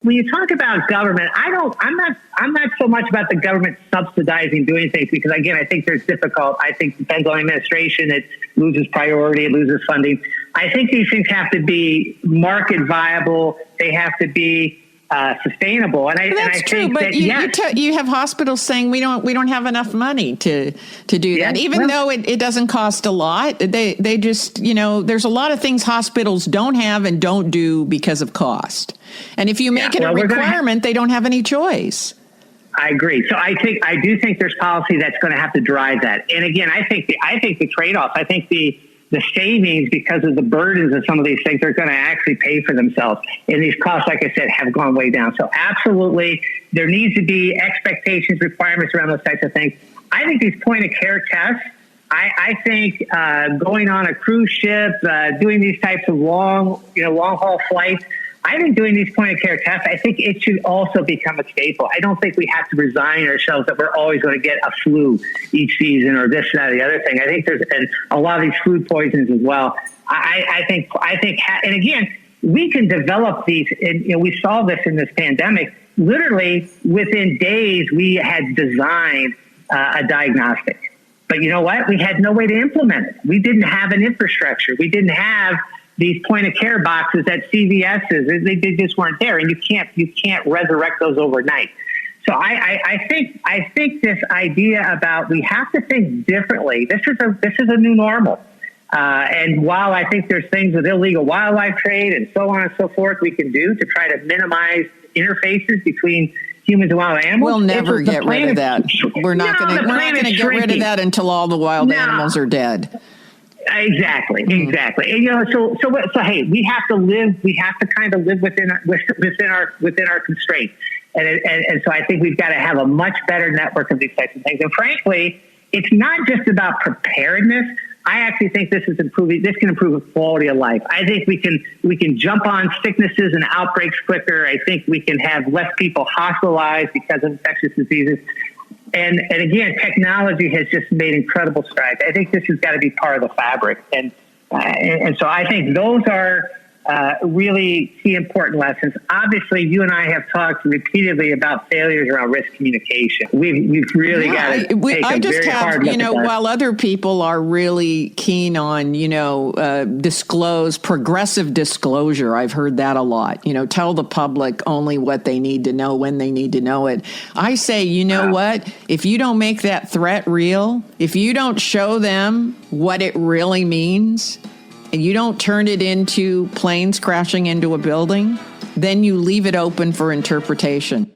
When you talk about government, I'm not so much about the government subsidizing doing things, because again, I think there's difficult. I think it depends on the administration. It loses priority. It loses funding. I think these things have to be market viable. They have to be sustainable. And that's true. But you have hospitals saying we don't have enough money to do that, even though it doesn't cost a lot. They just, there's a lot of things hospitals don't have and don't do because of cost. And if you make it a requirement, they don't have any choice. I agree. So I do think there's policy that's going to have to drive that. And again, I think the trade-offs, I think the savings, because of the burdens of some of these things, are going to actually pay for themselves. And these costs, like I said, have gone way down. So absolutely, there needs to be expectations, requirements around those types of things. I think these point-of-care tests, I think going on a cruise ship, doing these types of long-haul flights, I think doing these point-of-care tests, I think it should also become a staple. I don't think we have to resign ourselves that we're always going to get a flu each season or this, that, or the other thing. I think there's a lot of these food poisons as well. I think, and again, we can develop these, and we saw this in this pandemic. Literally, within days, we had designed a diagnostic. But you know what? We had no way to implement it. We didn't have an infrastructure. We didn't have these point-of-care boxes at CVS's. They just weren't there, and you can't resurrect those overnight. So I think this idea about we have to think differently. This is a new normal. And while I think there's things with illegal wildlife trade and so on and so forth we can do to try to minimize interfaces between humans and wild animals, we'll never get rid of that. We're not going to get rid of that until all the wild animals are dead. Exactly. And so hey, we have to kind of live within our constraints. And so I think we've got to have a much better network of these types of things. And frankly, it's not just about preparedness. I actually think this can improve the quality of life. I think we can jump on sicknesses and outbreaks quicker. I think we can have less people hospitalized because of infectious diseases. And again, technology has just made incredible strides. I think this has got to be part of the fabric. And so I think those are really key important lessons. Obviously, you and I have talked repeatedly about failures around risk communication. We've really got to take a very hard look at that. While other people are really keen on, progressive disclosure, I've heard that a lot. Tell the public only what they need to know when they need to know it. I say, what? If you don't make that threat real, if you don't show them what it really means, and you don't turn it into planes crashing into a building, then you leave it open for interpretation.